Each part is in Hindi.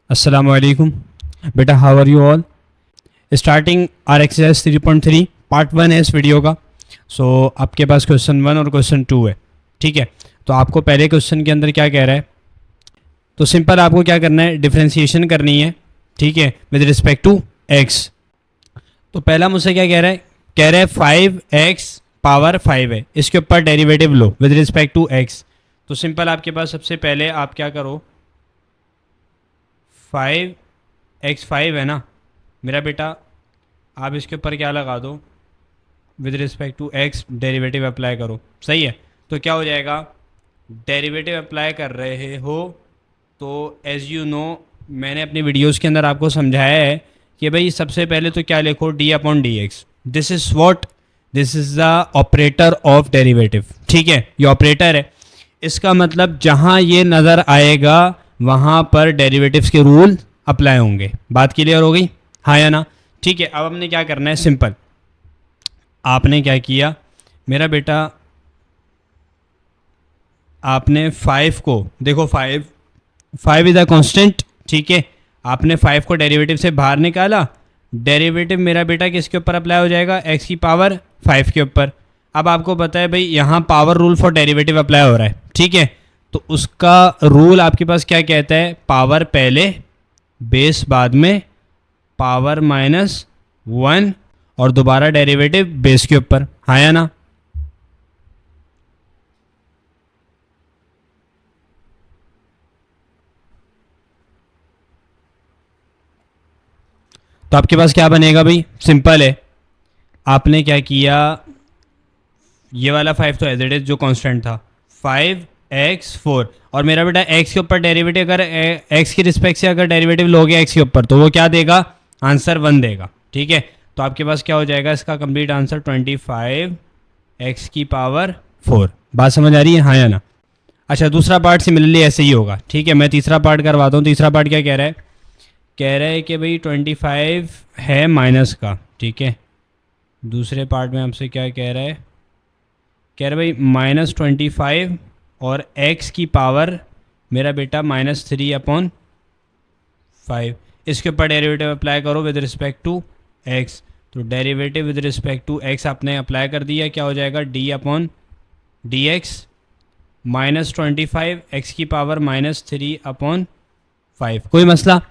अस्सलामु अलैकुम बेटा, how are you all. Starting our exercise 3.3 part 1 है इस वीडियो का। सो आपके पास क्वेश्चन 1 और क्वेश्चन 2 है, ठीक है। तो आपको पहले क्वेश्चन के अंदर क्या कह रहा है, तो सिंपल आपको क्या करना है, डिफ्रेंशिएशन करनी है, ठीक है, विद रिस्पेक्ट टू एक्स। तो पहला मुझसे क्या कह रहा है 5x पावर 5 है, इसके ऊपर डेरिवेटिव लो विद रिस्पेक्ट टू एक्स। तो सिंपल आपके पास सबसे पहले आप क्या करो, 5x5 है ना मेरा बेटा, आप इसके ऊपर क्या लगा दो, with respect to x derivative apply करो, सही है। तो क्या हो जाएगा, डेरिवेटिव अप्लाई कर रहे हो तो एज यू नो मैंने अपनी वीडियोस के अंदर आपको समझाया है कि भाई सबसे पहले तो क्या लिखो, D upon D x. This is what, this is the operator of derivative, ठीक है, ये ऑपरेटर है। इसका मतलब जहाँ ये नज़र आएगा वहाँ पर डेरिवेटिव्स के रूल अप्लाई होंगे। बात क्लियर हो गई, हाँ या ना। ठीक है, अब हमने क्या करना है, सिंपल आपने क्या किया मेरा बेटा, आपने 5 को देखो, 5 इज अ कांस्टेंट, ठीक है। आपने 5 को डेरिवेटिव से बाहर निकाला, डेरिवेटिव मेरा बेटा किसके ऊपर अप्लाई हो जाएगा, x की पावर 5 के ऊपर। अब आपको पता है भाई यहाँ power rule for derivative apply हो रहा है, ठीक है। तो उसका रूल आपके पास क्या कहता है, पावर पहले बेस बाद में पावर -1 और दोबारा डेरिवेटिव बेस के ऊपर, हाँ या ना। तो आपके पास क्या बनेगा भाई, सिंपल है, आपने क्या किया, ये वाला 5 तो एज इट इज जो कांस्टेंट था 5x4, और मेरा बेटा x के ऊपर डेरिवेटिव, अगर x की रिस्पेक्ट से अगर डेरिवेटिव लोगे x के ऊपर तो वो क्या देगा, आंसर 1 देगा, ठीक है। तो आपके पास क्या हो जाएगा, इसका कंप्लीट आंसर 25x की पावर 4। बात समझ आ रही है, हाँ या ना। अच्छा, दूसरा पार्ट सिमिलरली ऐसे ही होगा, ठीक है। मैं तीसरा पार्ट करवाता हूँ। तीसरा पार्ट क्या कह रहा है कि भाई 25 है माइनस का, ठीक है। दूसरे पार्ट में हमसे क्या कह रहा है भाई -25 और x की पावर मेरा बेटा -3/5, इसके ऊपर डेरिवेटिव अप्लाई करो विद रिस्पेक्ट टू x। तो derivative with respect to x आपने अप्लाई कर दिया, क्या हो जाएगा, d/dx -25 x की पावर -3/5। कोई मसला,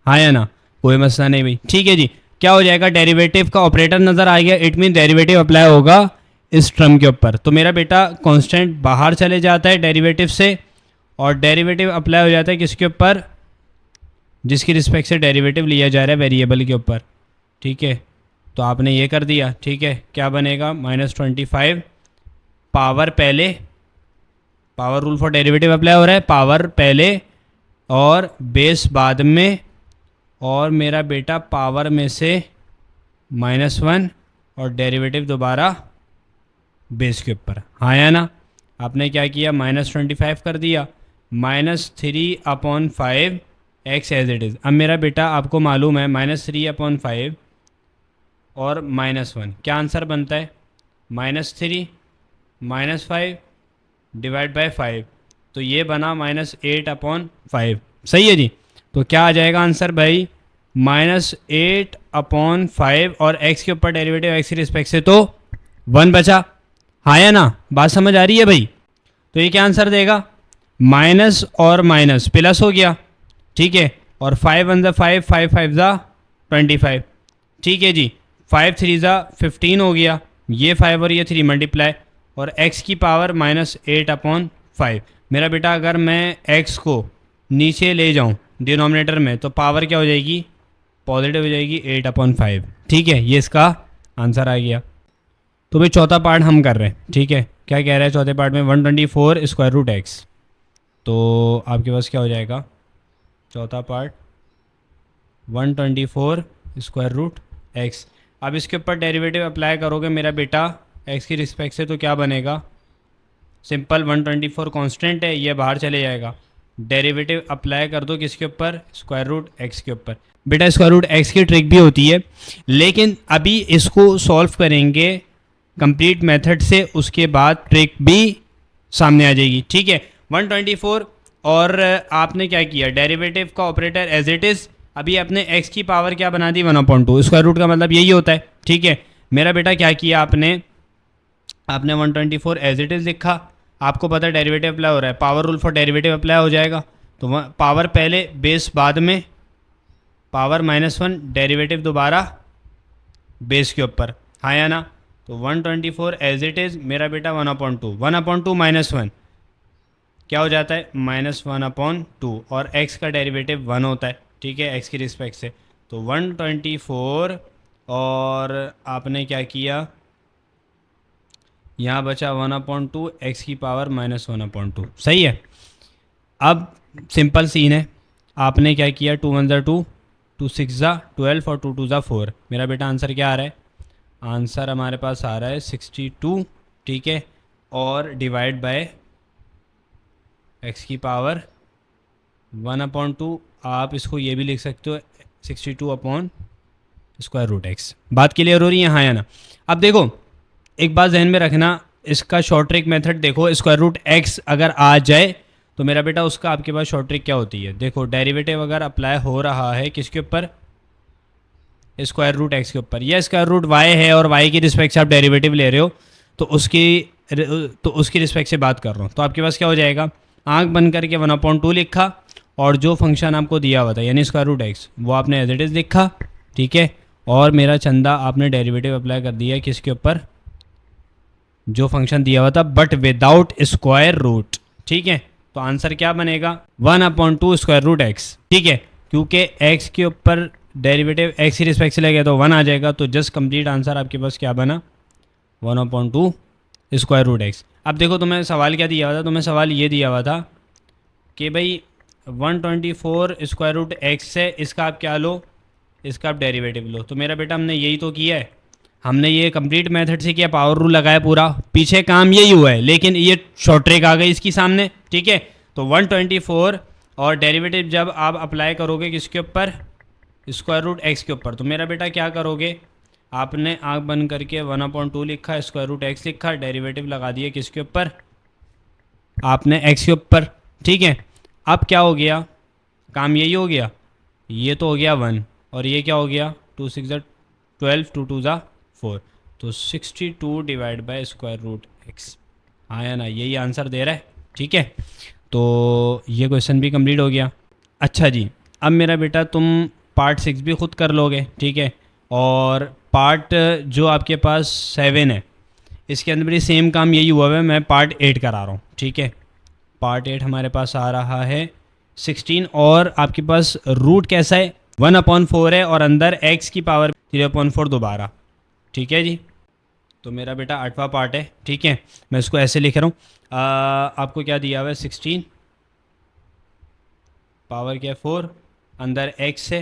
हाँ या ना, कोई मसला नहीं भाई, ठीक है जी। क्या हो जाएगा, डेरिवेटिव का ऑपरेटर नज़र आ गया, इट मीन डेरिवेटिव अप्लाई होगा इस टर्म के ऊपर। तो मेरा बेटा कांस्टेंट बाहर चले जाता है डेरिवेटिव से, और डेरिवेटिव अप्लाई हो जाता है किसके ऊपर, जिसकी रिस्पेक्ट से डेरिवेटिव लिया जा रहा है वेरिएबल के ऊपर, ठीक है। तो आपने ये कर दिया, ठीक है। क्या बनेगा, -25 पावर पहले, power rule for derivative apply हो रहा है, पावर पहले और बेस बाद में, और मेरा बेटा पावर में से -1 और डेरिवेटिव दोबारा बेस के ऊपर, हाँ या ना। आपने क्या किया, -25 कर दिया, -3/5 x एज इट इज़। अब मेरा बेटा आपको मालूम है -3/5 और -1 क्या आंसर बनता है, -3 -5 डिवाइड बाय 5, तो ये बना -8/5, सही है जी। तो क्या आ जाएगा आंसर भाई, -8/5 और x के ऊपर डेरिवेटिव x की रिस्पेक्ट से तो 1 बचा, हाँ या ना। बात समझ आ रही है भाई। तो ये क्या आंसर देगा, माइनस और माइनस प्लस हो गया, ठीक है, और 5 1 5 5 5 25, ठीक है जी। 5 3 15 हो गया, ये 5 और ये 3 मल्टीप्लाई, और x की पावर -8/5। मेरा बेटा अगर मैं x को नीचे ले जाऊं डिनोमिनेटर में तो पावर क्या हो जाएगी, पॉजिटिव हो जाएगी 8/5, ठीक है। ये इसका आंसर आ गया। तो भाई चौथा पार्ट हम कर रहे हैं, ठीक है। क्या कह रहा है चौथे पार्ट में, 124 स्क्वायर रूट एक्स। तो आपके पास क्या हो जाएगा, चौथा पार्ट 124 स्क्वायर रूट एक्स। अब इसके ऊपर डेरिवेटिव अप्लाई करोगे मेरा बेटा एक्स की रिस्पेक्ट से, तो क्या बनेगा, सिंपल 124 कांस्टेंट है, ये बाहर चले जाएगा, डेरिवेटिव अप्लाई कर दो किसके ऊपर, स्क्वायर रूट एक्स के ऊपर। बेटा स्क्वायर रूट एक्स की ट्रिक भी होती है, लेकिन अभी इसको सॉल्व करेंगे कंप्लीट मेथड से, उसके बाद ट्रिक भी सामने आ जाएगी, ठीक है। 124 और आपने क्या किया, डेरिवेटिव का ऑपरेटर एज इट इज़, अभी आपने x की पावर क्या बना दी 1/2, स्क्वायर रूट का मतलब यही होता है, ठीक है। मेरा बेटा क्या किया आपने, आपने 124 एज इट इज़ लिखा, आपको पता है डेरिवेटिव अप्लाई हो रहा है, power rule for derivative apply हो जाएगा, तो पावर पहले बेस बाद में, पावर -1 डेरिवेटिव दोबारा बेस के ऊपर, हाँ या ना। तो 124 एज इट इज़ मेरा बेटा 1/2, 1/2 -1 क्या हो जाता है, -1/2, और x का डेरिवेटिव 1 होता है, ठीक है, x की रिस्पेक्ट से। तो 124 और आपने क्या किया, यहाँ बचा 1/2, x की पावर -1/2, सही है। अब सिंपल सीन है, आपने क्या किया, 2 1 2, 2 6 12 और 2 2 4। मेरा बेटा आंसर क्या आ रहा है, आंसर हमारे पास आ रहा है 62, ठीक है, और डिवाइड बाय x की पावर 1/2, आप इसको ये भी लिख सकते हो 62/√x। बात क्लियर हो रही है, हाँ या ना। अब देखो एक बात जहन में रखना, इसका शॉर्ट ट्रिक मेथड देखो, √x अगर आ जाए तो मेरा बेटा उसका आपके पास शॉर्ट ट्रिक क्या होती है, देखो डेरिवेटिव अगर अप्लाई हो रहा है किसके ऊपर, √x के ऊपर, या √y है और y की रिस्पेक्ट से आप डेरिवेटिव ले रहे हो, तो उसकी रिस्पेक्ट से बात कर रहा हूँ, तो आपके पास क्या हो जाएगा, आंख बंद करके 1/2 लिखा, और जो फंक्शन आपको दिया हुआ था यानी √x वो आपने एज इट इज़ लिखा, ठीक है, और मेरा चंदा आपने डेरिवेटिव अप्लाई कर दिया किसके ऊपर, जो फंक्शन दिया हुआ था बट विदाउट स्क्वायर रूट, ठीक है। तो आंसर क्या बनेगा, 1/2 ठीक है, क्योंकि x के ऊपर डेरिवेटिव x की रिस्पेक्ट से लगेगा तो 1 आ जाएगा, तो जस्ट कंप्लीट आंसर आपके पास क्या बना, 1/2 अब देखो तुम्हें सवाल क्या दिया हुआ था, तुम्हें सवाल ये दिया हुआ था कि भाई 124 से इसका आप क्या लो, इसका आप डेरिवेटिव लो। तो मेरा बेटा हमने यही तो किया है, हमने ये कंप्लीट मेथड से किया, पावर रूल लगाया पूरा, पीछे काम यही हुआ है, लेकिन ये शॉर्ट ट्रिक आ गई इसकी सामने, ठीक है। तो 124 और डेरिवेटिव जब आप अप्लाई करोगे किसके ऊपर, √x के ऊपर, तो मेरा बेटा क्या करोगे, आपने आंख बंद करके 1/2 लिखा, √x लिखा, डेरिवेटिव लगा दिए किसके ऊपर, आपने x के ऊपर, ठीक है। अब क्या हो गया, काम यही हो गया, ये तो हो गया 1 और ये क्या हो गया, 2 6 12, 2 2 4, तो 62 डिवाइड बाय √x, हाँ या ना, यही आंसर दे रहा है, ठीक है। तो ये क्वेश्चन भी कंप्लीट हो गया। अच्छा जी, अब मेरा बेटा तुम पार्ट 6 भी खुद कर लोगे, ठीक है, और पार्ट जो आपके पास 7 है इसके अंदर भी सेम काम यही हुआ है, मैं पार्ट 8 करा रहा हूँ, ठीक है। पार्ट 8 हमारे पास आ रहा है 16, और आपके पास रूट कैसा है, 1/4 है, और अंदर x की पावर 3/4 दोबारा, ठीक है जी। तो मेरा बेटा 8वां पार्ट है, ठीक है, मैं इसको ऐसे लिख रहा हूँ, आपको क्या दिया हुआ है, 16 पावर क्या है 4, अंदर x है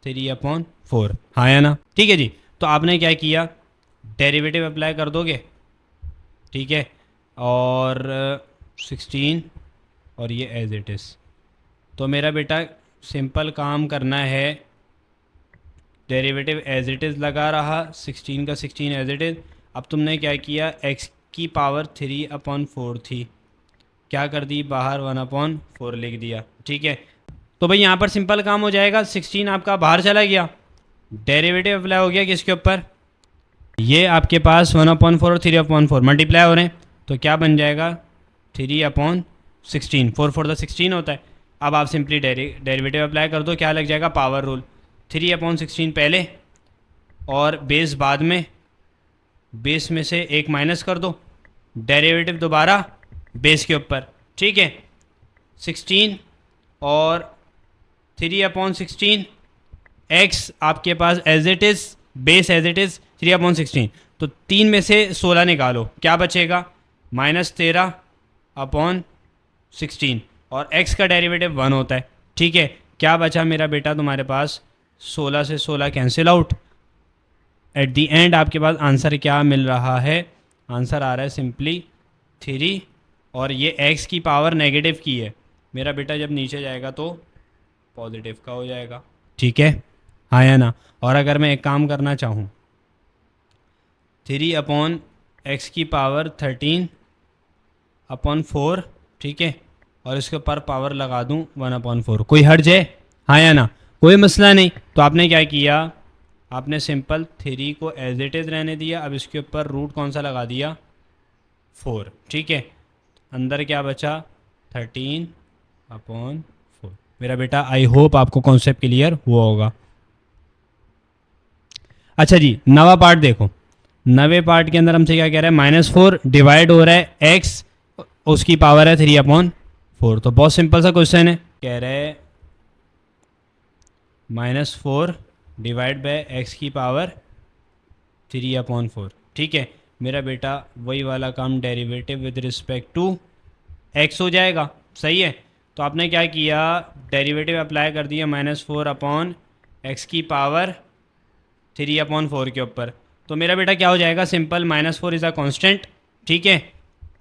3/4, हाँ या ना, ठीक है जी। तो आपने क्या किया, डेरिवेटिव अप्लाई कर दोगे, ठीक है, और 16 और ये एज इट इज़। तो मेरा बेटा सिंपल काम करना है, डेरिवेटिव एज इट इज़ लगा रहा, 16 का 16 एज इट इज़। अब तुमने क्या किया, x की पावर 3/4 थी, क्या कर दी बाहर, 1/4 लिख दिया, ठीक है। तो भाई यहाँ पर सिंपल काम हो जाएगा, 16 आपका बाहर चला गया, डेरिवेटिव अप्लाई हो गया किसके ऊपर, ये आपके पास 1/4 और 3/4 मल्टीप्लाई हो रहे हैं, तो क्या बन जाएगा 3/16, 4 4 द 16 होता है। अब आप सिंपली डेरिवेटिव अप्लाई कर दो, क्या लग जाएगा, पावर रूल, 3/16 पहले और बेस बाद में, बेस में से एक माइनस कर दो, डेरिवेटिव दोबारा बेस के ऊपर, ठीक है, 16 और 3/16, x आपके पास as it is, base as it is 3/16, तो 3 में से 16 निकालो, क्या बचेगा, -13/16, और x का डेरिवेटिव 1 होता है, ठीक है। क्या बचा मेरा बेटा तुम्हारे पास, 16 से 16 cancel out, at the and आपके पास आंसर क्या मिल रहा है, आंसर आ रहा है सिंपली 3, और ये x की पावर नेगेटिव की है, मेरा बेटा जब नीचे जाएगा तो पॉजिटिव का हो जाएगा, ठीक है, हाँ या ना। और अगर मैं एक काम करना चाहूँ, 3/x की पावर 13/4, ठीक है, और इसके ऊपर पावर लगा दूं 1/4। कोई हर्ज है? हाँ या ना? कोई मसला नहीं। तो आपने क्या किया, आपने सिंपल 3 को एज इट इज़ रहने दिया। अब इसके ऊपर रूट कौन सा लगा दिया, 4। ठीक है, अंदर क्या बचा, 13/4। मेरा बेटा आई होप आपको कॉन्सेप्ट क्लियर हुआ होगा। अच्छा जी, नवा पार्ट देखो। नवे पार्ट के अंदर हमसे क्या कह रहा है, -4 डिवाइड हो रहा है एक्स, उसकी पावर है 3/4। तो बहुत सिंपल सा क्वेश्चन है, कह रहे हैं -4 डिवाइड बाय एक्स की पावर 3/4। ठीक है मेरा बेटा, वही वाला काम derivative with respect to x हो जाएगा। सही है, तो आपने क्या किया, डेरिवेटिव अप्लाई कर दिया -4/x की पावर 3/4 के ऊपर। तो मेरा बेटा क्या हो जाएगा, सिंपल -4 इज़ अ कांस्टेंट। ठीक है,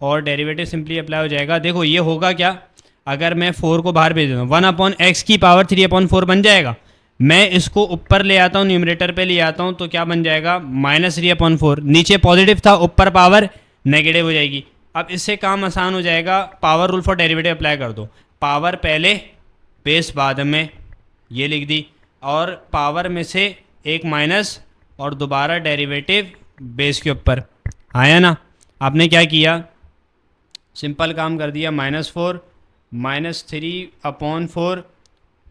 और डेरिवेटिव सिंपली अप्लाई हो जाएगा। देखो ये होगा क्या, अगर मैं 4 को बाहर भेज देता हूँ, 1/x की पावर 3/4 बन जाएगा। मैं इसको ऊपर ले आता हूँ, न्यूमरेटर पे ले आता हूँ, तो क्या बन जाएगा, -3/4। नीचे पॉजिटिव था, ऊपर पावर नेगेटिव हो जाएगी। अब इससे काम आसान हो जाएगा, power rule for derivative apply कर दो। पावर पहले, बेस बाद में, ये लिख दी। और पावर में से एक माइनस, और दोबारा डेरिवेटिव बेस के ऊपर। आया ना? आपने क्या किया, सिंपल काम कर दिया, -4 -3/4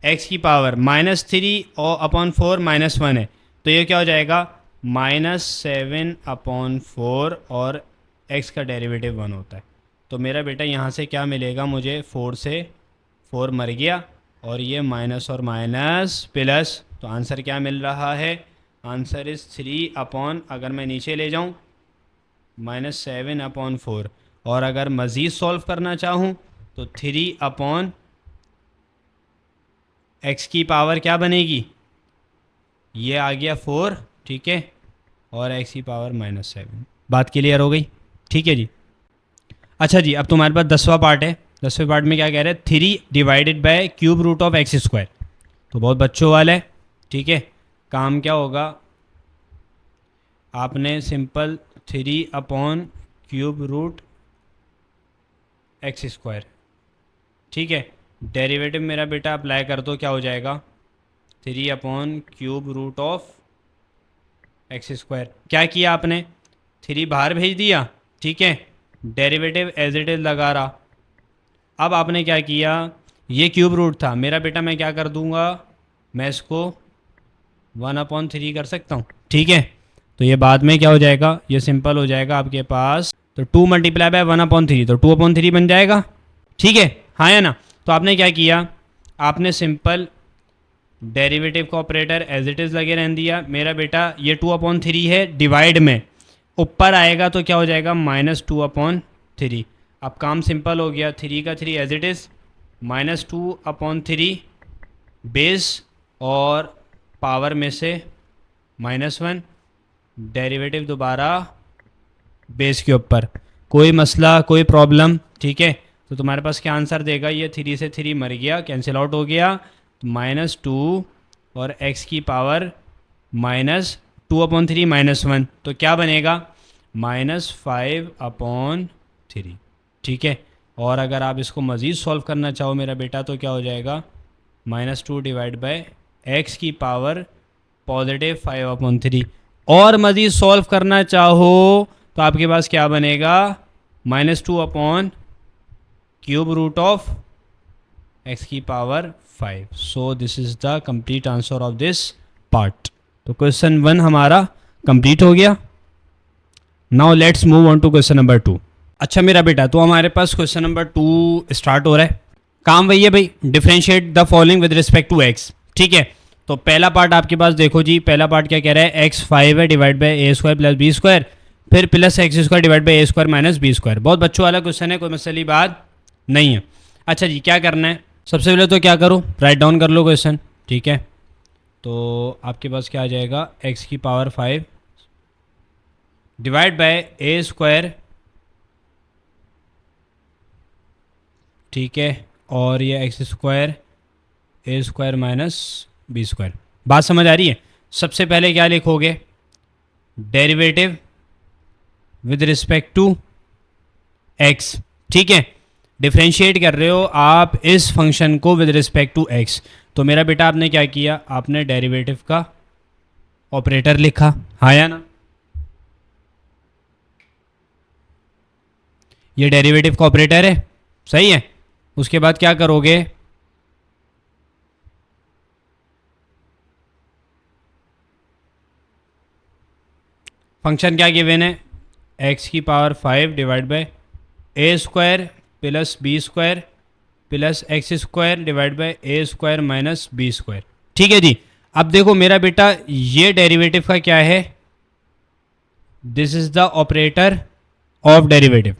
एक्स की पावर -3/4 -1 है, तो ये क्या हो जाएगा, -7/4, और एक्स का डेरिवेटिव 1 होता है। तो मेरा बेटा यहाँ से क्या मिलेगा मुझे, 4 से 4 मर गया, और ये माइनस और माइनस प्लस, तो आंसर क्या मिल रहा है, आंसर इज़ 3 अगर मैं नीचे ले जाऊँ -7/4, और अगर मज़ीद सॉल्व करना चाहूँ तो 3/x की पावर क्या बनेगी, ये आ गया 4। ठीक है, और x की पावर -7। बात क्लियर हो गई? ठीक है जी। अच्छा जी, अब तुम्हारे पास 10वां पार्ट है। 10वें पार्ट में क्या कह रहे हैं, 3 divided by cube root of x square. तो बहुत बच्चों वाला है। ठीक है, काम क्या होगा, आपने सिंपल 3/क्यूब रूट एक्स स्क्वायर। ठीक है, डेरिवेटिव मेरा बेटा अप्लाई कर दो, क्या हो जाएगा, 3/क्यूब रूट ऑफ एक्स स्क्वायर। क्या किया आपने, 3 बाहर भेज दिया। ठीक है, डेरिवेटिव एज इट इज़ लगा रहा। अब आपने क्या किया, ये क्यूब रूट था मेरा बेटा, मैं क्या कर दूंगा, मैं इसको 1/3 कर सकता हूँ। ठीक है, तो ये बाद में क्या हो जाएगा, ये सिंपल हो जाएगा आपके पास, तो 2 मल्टीप्लाई बाय 1/3, तो 2/3 बन जाएगा। ठीक है, हाँ या ना? तो आपने क्या किया, आपने सिंपल डेरिवेटिव का ऑपरेटर एज इट इज़ लगे रहने दिया। मेरा बेटा ये 2/3 है, डिवाइड में ऊपर आएगा तो क्या हो जाएगा, -2/3। अब काम सिंपल हो गया, 3 का 3 एज इट इज़, -2/3 बेस, और पावर में से -1, डेरिवेटिव दोबारा बेस के ऊपर। कोई मसला, कोई प्रॉब्लम? ठीक है, तो तुम्हारे पास क्या आंसर देगा, ये 3 से 3 मर गया, कैंसिल आउट हो गया, -2 और x की पावर -2/3 -1, तो क्या बनेगा, -5/3। ठीक है, और अगर आप इसको मज़ीद सॉल्व करना चाहो मेरा बेटा, तो क्या हो जाएगा, -2 डिवाइड बाय एक्स की पावर +5/3। और मज़ीद सॉल्व करना चाहो तो आपके पास क्या बनेगा, -2/क्यूब रूट ऑफ एक्स की power 5। So this is the complete answer of this part. तो क्वेश्चन 1 हमारा कंप्लीट हो गया। Now let's move on to question number 2। अच्छा मेरा बेटा, तो हमारे पास क्वेश्चन नंबर 2 स्टार्ट हो रहा है। काम वही है भाई, differentiate the following with respect to x. ठीक है, तो पहला पार्ट आपके पास देखो जी, पहला पार्ट क्या कह रहा है, x5 है divide by a² plus b², फिर plus x² divide by a² minus b²। बहुत बच्चों वाला क्वेश्चन है, कोई मसली बात नहीं है। अच्छा जी, क्या करना है, सबसे पहले तो क्या करो, राइट डाउन कर लो क्वेश्चन। ठीक है, तो आपके पास क्या आ जाएगा, x की पावर 5 डिवाइड बाय a²। ठीक है, और ये x² a² माइनस b²। बात समझ आ रही है? सबसे पहले क्या लिखोगे, derivative with respect to x। ठीक है, डिफ्रेंशिएट कर रहे हो आप इस फंक्शन को विद रिस्पेक्ट टू एक्स। तो मेरा बेटा आपने क्या किया, आपने डेरिवेटिव का ऑपरेटर लिखा, हाँ या ना। ये डेरिवेटिव का ऑपरेटर है, सही है। उसके बाद क्या करोगे, फंक्शन क्या गिवन है, एक्स की power 5 divide by a square plus B square plus x square divide by a square minus B square. ठीक है जी। अब देखो मेरा बेटा ये डेरिवेटिव का क्या है, this is the operator of derivative.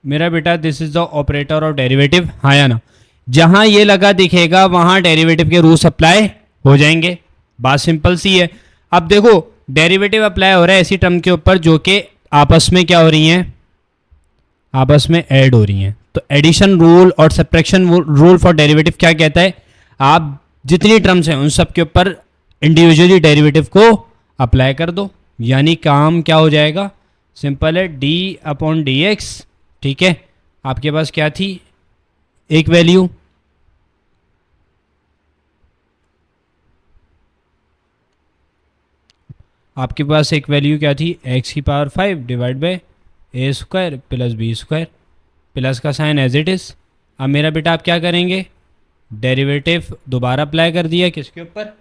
मेरा बेटा this is the operator of derivative, हाँ या ना। जहां ये लगा दिखेगा वहां डेरिवेटिव के रूल्स अप्लाई हो जाएंगे, बात सिंपल सी है। अब देखो डेरिवेटिव अप्लाई हो रहा है ऐसी टर्म के ऊपर जो कि आपस में क्या हो रही हैं, आपस में ऐड हो रही हैं। तो एडिशन रूल और सब्ट्रैक्शन रूल फॉर डेरिवेटिव क्या कहता है, आप जितनी टर्म्स हैं उन सब के ऊपर इंडिविजुअली डेरिवेटिव को अप्लाई कर दो, यानी काम क्या हो जाएगा, सिंपल है, डी अपॉन डी एक्स। ठीक है, आपके पास क्या थी, एक वैल्यू, आपके पास एक वैल्यू क्या थी, एक्स की power 5 divide by a square plus B square, plus का साइन एज इट इज़। अब मेरा बेटा आप क्या करेंगे, डेरिवेटिव दोबारा अप्लाई कर दिया किसके ऊपर,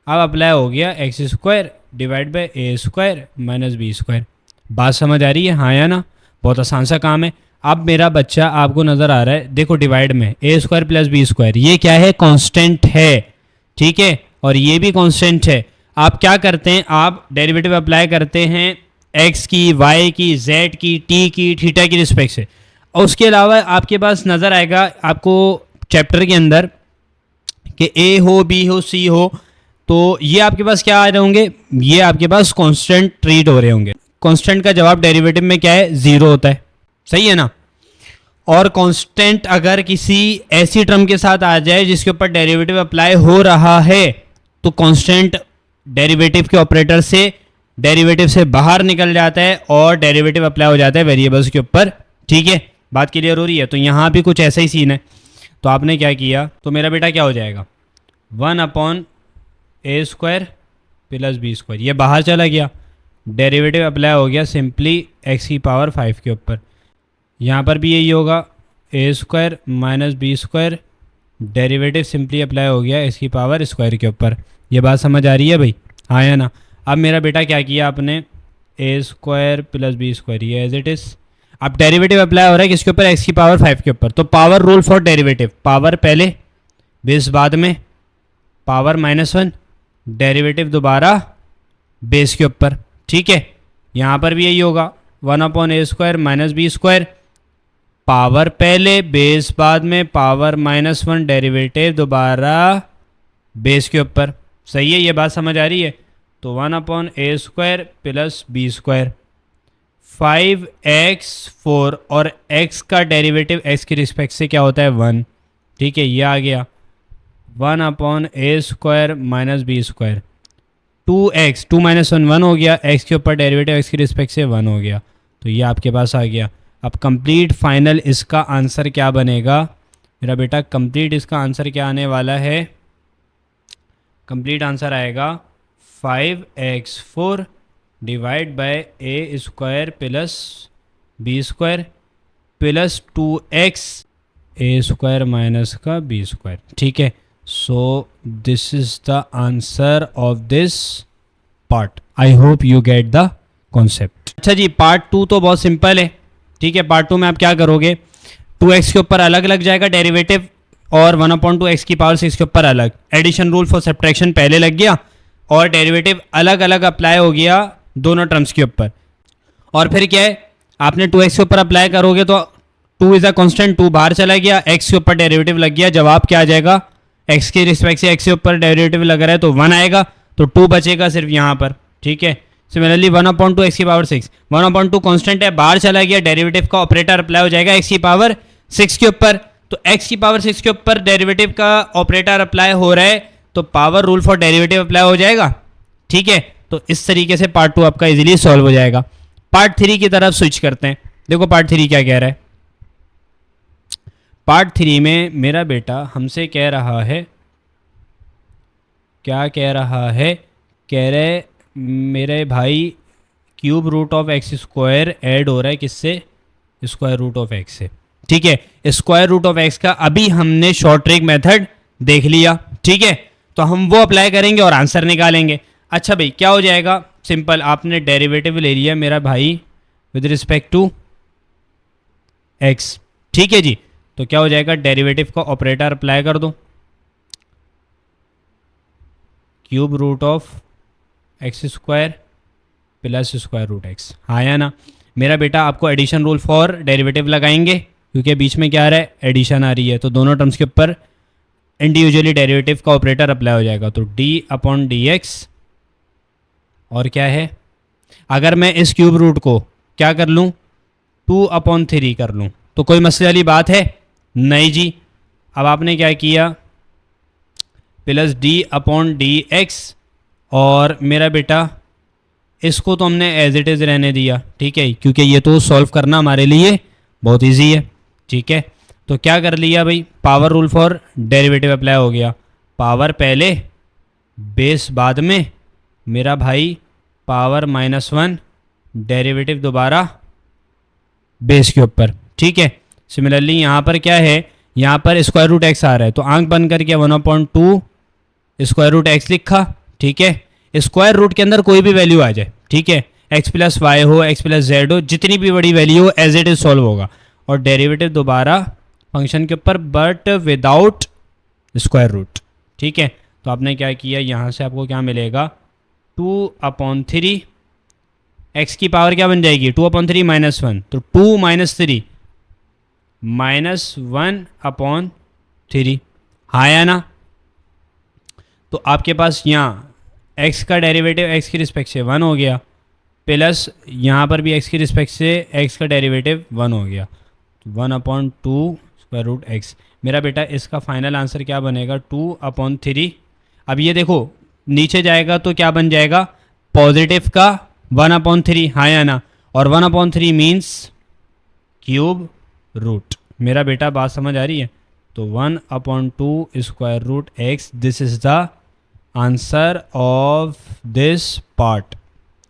अब अप्लाई हो गया x square divide by a square minus B square. बात समझ आ रही है, हाँ या ना। बहुत आसान सा काम है। अब मेरा बच्चा आपको नज़र आ रहा है, देखो डिवाइड में ए स्क्वायर प्लस बी स्क्वायर, ये क्या है, कांस्टेंट है, ठीक है, और ये भी कांस्टेंट है। आप क्या करते हैं, आप डेरिवेटिव अप्लाई करते हैं एक्स की, वाई की, जेड की, टी की, थीटा की रिस्पेक्ट से। और उसके अलावा आपके पास नज़र आएगा आपको चैप्टर के अंदर कि ए हो, बी हो, सी हो, तो ये आपके पास क्या आ रहे होंगे, ये आपके पास कांस्टेंट ट्रीट हो रहे होंगे। कांस्टेंट का जवाब डेरिवेटिव में क्या है, ज़ीरो होता है, सही है ना। और कांस्टेंट अगर किसी ऐसी टर्म के साथ आ जाए जिसके ऊपर डेरिवेटिव अप्लाई हो रहा है तो कांस्टेंट डेरिवेटिव के ऑपरेटर से डेरिवेटिव से बाहर निकल जाता है और डेरिवेटिव अप्लाई हो जाता है वेरिएबल्स के ऊपर। ठीक है, बात क्लियर हो रही है। तो यहाँ भी कुछ ऐसा ही सीन है। तो आपने क्या किया, तो मेरा बेटा क्या हो जाएगा, 1 upon A square plus B square, ये बाहर चला गया, डेरिवेटिव अप्लाई हो गया सिंपली एक्स की पावर 5 के ऊपर। यहाँ पर भी यही होगा, A square minus B square, derivative simply apply हो गया एक्स की पावर स्क्वायर के ऊपर। ये बात समझ आ रही है भाई, हाँ या ना। अब मेरा बेटा क्या किया आपने, ए स्क्वायर प्लस बी स्क्वायर, ये एज इट इज़। अब डेरिवेटिव अप्लाई हो रहा है किसके ऊपर, एक्स की पावर 5 के ऊपर। तो power rule for derivative, power पहले बेस बाद में, पावर -1, डेरिवेटिव दोबारा बेस के ऊपर। ठीक है, यहाँ पर भी यही होगा, 1 upon A square minus B square, power पहले बेस बाद में, पावर -1, डेरिवेटिव दोबारा बेस के ऊपर। सही है, ये बात समझ आ रही है। तो 1 upon A square plus B square, 5x4 और x का डेरिवेटिव x की रिस्पेक्ट से क्या होता है, 1। ठीक है, ये आ गया 1 upon A square minus B square, 2x, 2 - 1 1 हो गया, x के ऊपर डेरिवेटिव x की रिस्पेक्ट से 1 हो गया। तो ये आपके पास आ गया। अब कंप्लीट फाइनल इसका आंसर क्या बनेगा मेरा बेटा, कंप्लीट इसका आंसर क्या आने वाला है, कंप्लीट आंसर आएगा 5x4 divide by a square plus B square plus 2x a square minus का बी स्क्वायर। ठीक है, so this is the answer of this part. I hope you get the concept. अच्छा जी, पार्ट 2 तो बहुत सिंपल है। ठीक है, पार्ट 2 में आप क्या करोगे, 2x के ऊपर अलग लग जाएगा डेरिवेटिव और 1/2 x की पावर 6 के ऊपर अलग। एडिशन रूल फॉर सब्ट्रैक्शन पहले लग गया और डेरिवेटिव अलग अलग अप्लाई हो गया दोनों टर्म्स के ऊपर। और फिर क्या है, आपने 2x के ऊपर अप्लाई करोगे तो 2 इज अ कांस्टेंट, 2 बाहर चला गया, x के ऊपर डेरिवेटिव लग गया, जवाब क्या आ जाएगा, x के रिस्पेक्ट से x के ऊपर डेरिवेटिव लग रहा है तो 1 आएगा, तो 2 बचेगा सिर्फ यहाँ पर। ठीक है, सिमिलरली 1/2 x की पावर 6, 1/2 कांस्टेंट है, बाहर चला गया, डेरिवेटिव का ऑपरेटर अप्लाई हो जाएगा x की पावर 6 के ऊपर। तो x की पावर 6 के ऊपर डेरिवेटिव का ऑपरेटर अप्लाई हो रहा है तो power rule for derivative apply हो जाएगा। ठीक है, तो इस तरीके से पार्ट 2 आपका इजीली सॉल्व हो जाएगा। पार्ट 3 की तरफ स्विच करते हैं। देखो पार्ट 3 क्या कह रहा है। पार्ट 3 में मेरा बेटा हमसे कह रहा है, क्या कह रहा है, कह रहे मेरे भाई cube root of x square add हो रहा है किससे, स्क्वायर रूट ऑफ एक्स से। ठीक है, स्क्वायर रूट ऑफ एक्स का अभी हमने शॉर्ट ट्रिक मेथड देख लिया। ठीक है, तो हम वो अप्लाई करेंगे और आंसर निकालेंगे। अच्छा भाई क्या हो जाएगा, सिंपल, आपने डेरिवेटिव ले लिया मेरा भाई विद रिस्पेक्ट टू एक्स। ठीक है जी, तो क्या हो जाएगा, डेरिवेटिव का ऑपरेटर अप्लाई कर दो, cube root of x square plus square root x. हाँ या ना। मेरा बेटा आपको एडिशन रूल फॉर डेरिवेटिव लगाएंगे क्योंकि बीच में क्या आ रहा है, एडिशन आ रही है, तो दोनों टर्म्स के ऊपर इंडिविजुअली डेरिवेटिव का ऑपरेटर अप्लाई हो जाएगा। तो डी अपॉन डी एक्स, और क्या है, अगर मैं इस क्यूब रूट को क्या कर लूँ, 2/3 कर लूँ, तो कोई मसले वाली बात है नहीं जी। अब आपने क्या किया, plus D upon D x, और मेरा बेटा इसको तो हमने एज इट इज़ रहने दिया। ठीक है, क्योंकि ये तो सॉल्व करना हमारे लिए बहुत इजी है। ठीक है, तो क्या कर लिया भाई, power rule for derivative apply हो गया, पावर पहले बेस बाद में, मेरा भाई पावर -1 डेरिवेटिव दोबारा बेस के ऊपर। ठीक है, सिमिलरली यहाँ पर क्या है, यहाँ पर स्क्वायर रूट एक्स आ रहा है, तो आंख बंद करके 1/2 स्क्वायर रूट एक्स लिखा। ठीक है, स्क्वायर रूट के अंदर कोई भी वैल्यू आ जाए, ठीक है, एक्स प्लस वाई हो, एक्स प्लस जेड हो, जितनी भी बड़ी वैल्यू हो एज इट इज सॉल्व होगा, और डेरिवेटिव दोबारा फंक्शन के ऊपर बट विदाउट स्क्वायर रूट। ठीक है, तो आपने क्या किया, यहाँ से आपको क्या मिलेगा, 2/3 एक्स की पावर क्या बन जाएगी, 2/3 -1, तो 2 - 3 -1/3। हाँ या ना। तो आपके पास यहाँ x का डेरिवेटिव x की रिस्पेक्ट से 1 हो गया, प्लस यहाँ पर भी x की रिस्पेक्ट से x का डेरिवेटिव 1 हो गया, 1/2 स्क्वायर रूट एक्स। मेरा बेटा इसका फाइनल आंसर क्या बनेगा, 2/3। अब ये देखो नीचे जाएगा तो क्या बन जाएगा, पॉजिटिव का 1/3। हाँ या ना, और 1/3 मीन्स क्यूब रूट। मेरा बेटा बात समझ आ रही है, तो 1/2 square root x, this is the answer of this part.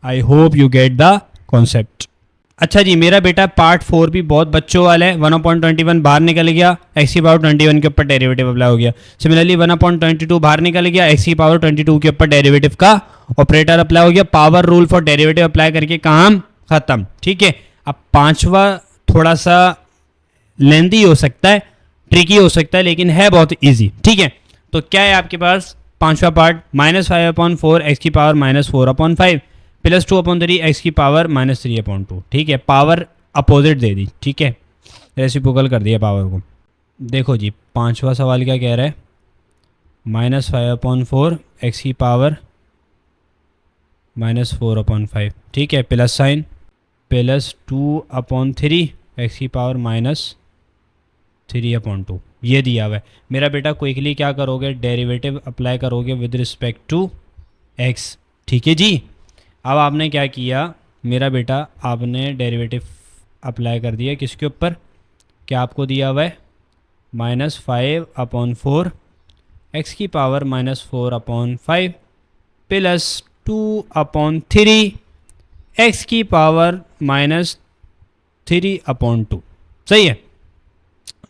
I hope you get the concept. अच्छा जी, मेरा बेटा पार्ट 4 भी बहुत बच्चों वाला है। 1/21 बाहर निकल गया, एक्स की पावर 21 के ऊपर डेरिवेटिव अप्लाई हो गया। सिमिलरली 1/22 बाहर निकल गया, एक्स की पावर 22 के ऊपर डेरिवेटिव का ऑपरेटर अप्लाई हो गया। Power rule for derivative apply करके काम खत्म। ठीक है, अब पांचवा थोड़ा सा लेंदी हो सकता है, ट्रिकी हो सकता है, लेकिन है बहुत ईजी। ठीक है, तो क्या है आपके पास पांचवा पार्ट, -5/4 एक्स की पावर -4/5 प्लस 2/3 एक्स की पावर -3/2। ठीक है, पावर अपोजिट दे दी। ठीक है, रेसिप्रोकल कर दिया पावर को। देखो जी, पांचवा सवाल क्या कह रहा है, -5/4 एक्स की पावर -4/5। ठीक है, प्लस साइन, प्लस 2/3 एक्स की पावर -3/2, ये दिया हुआ है। मेरा बेटा क्विकली क्या करोगे, डेरिवेटिव अप्लाई करोगे विद रिस्पेक्ट टू एक्स। ठीक है जी, अब आपने क्या किया मेरा बेटा, आपने डेरिवेटिव अप्लाई कर दिया किसके ऊपर, क्या आपको दिया हुआ है, -5/4 एक्स की पावर -4/5 प्लस 2/3 एक्स की पावर -3/2। सही है।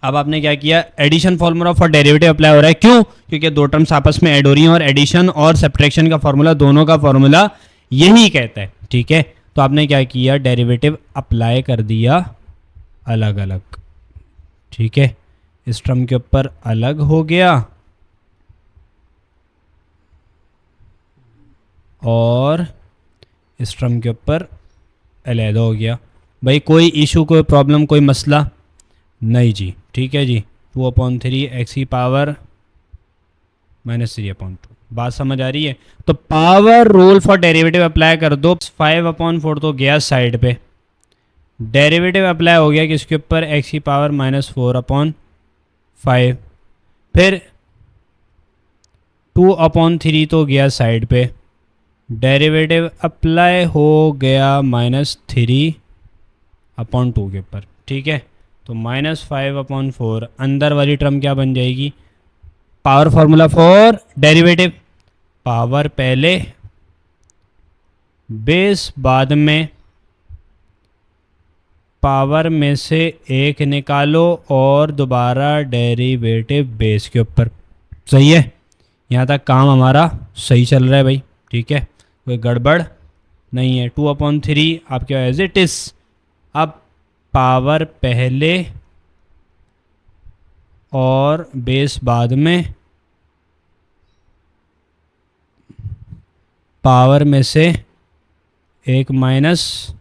अब आपने क्या किया, addition formula for derivative apply हो रहा है। क्यों, क्योंकि दो टर्म्स आपस में ऐड हो रही हैं और एडिशन और सब्ट्रैक्शन का फॉर्मूला, दोनों का फॉर्मूला यही कहता है। ठीक है, तो आपने क्या किया, डेरिवेटिव अप्लाई कर दिया अलग अलग। ठीक है, इस टर्म के ऊपर अलग हो गया और इस टर्म के ऊपर अलहदा हो गया। भाई कोई इशू, कोई प्रॉब्लम, कोई मसला नहीं जी। ठीक है जी, 2/3 एक्स की पावर -3/2, बात समझ आ रही है। तो power rule for derivative apply कर दो। 5/4 तो गया साइड पे, डेरिवेटिव अप्लाई हो गया किसके ऊपर, एक्स की पावर -4/5, फिर 2/3 तो गया साइड पे, डेरिवेटिव अप्लाई हो गया -3/2 के ऊपर, ठीक है। तो -5/4 अंदर वाली टर्म क्या बन जाएगी, power formula for derivative, power पहले बेस बाद में, पावर में से एक निकालो और दोबारा डेरिवेटिव बेस के ऊपर। सही है, यहाँ तक काम हमारा सही चल रहा है भाई, ठीक है, कोई गड़बड़ नहीं है। 2/3 आपके एज इट इज। अब पावर पहले और बेस बाद में, पावर में से एक माइनस,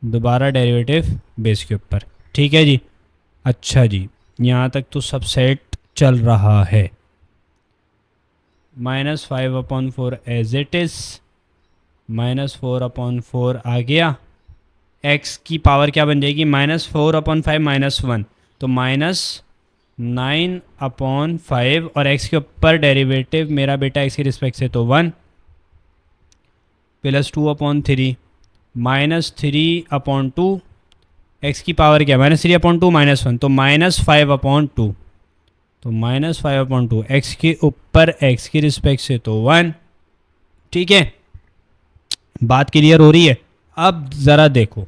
दोबारा डेरिवेटिव बेस के ऊपर, ठीक है जी। अच्छा जी, यहाँ तक तो सब सेट चल रहा है। -5/4 एज इट इज़, -4/4 आ गया। x की पावर क्या बन जाएगी, -4/5 -1, तो -9/5, और x के ऊपर डेरिवेटिव मेरा बेटा x के रिस्पेक्ट से तो 1, प्लस 2/3 -3/2, x की पावर क्या, -3/2 -1, तो -5/2, तो -5/2 x के ऊपर x की रिस्पेक्ट से तो 1, ठीक है। बात क्लियर हो रही है। अब ज़रा देखो,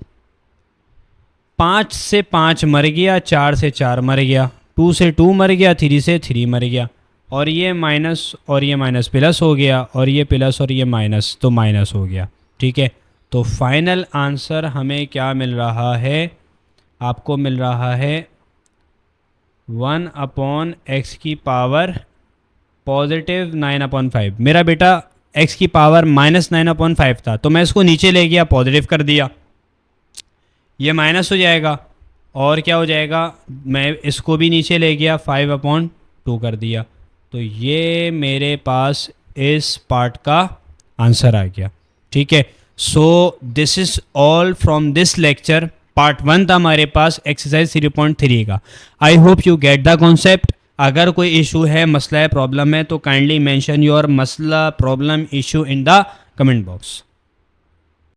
5 से 5 मर गया, 4 से 4 मर गया, 2 से 2 मर गया, 3 से 3 मर गया, और ये माइनस और ये माइनस प्लस हो गया, और ये प्लस और ये माइनस तो माइनस हो गया, ठीक है। तो फाइनल आंसर हमें क्या मिल रहा है, आपको मिल रहा है 1/x की पावर +9/5। मेरा बेटा x की पावर -9/5 था, तो मैं इसको नीचे ले गया, पॉजिटिव कर दिया, ये माइनस हो जाएगा, और क्या हो जाएगा, मैं इसको भी नीचे ले गया, 5/2 कर दिया। तो ये मेरे पास इस पार्ट का आंसर आ गया, ठीक है। So this is all from this lecture. Part 1 था हमारे पास एक्सरसाइज 3.3 का। आई hope you get the concept. अगर कोई इशू है, मसला है, प्रॉब्लम है, तो काइंडली मेंशन योर मसला, problem, issue in the comment box.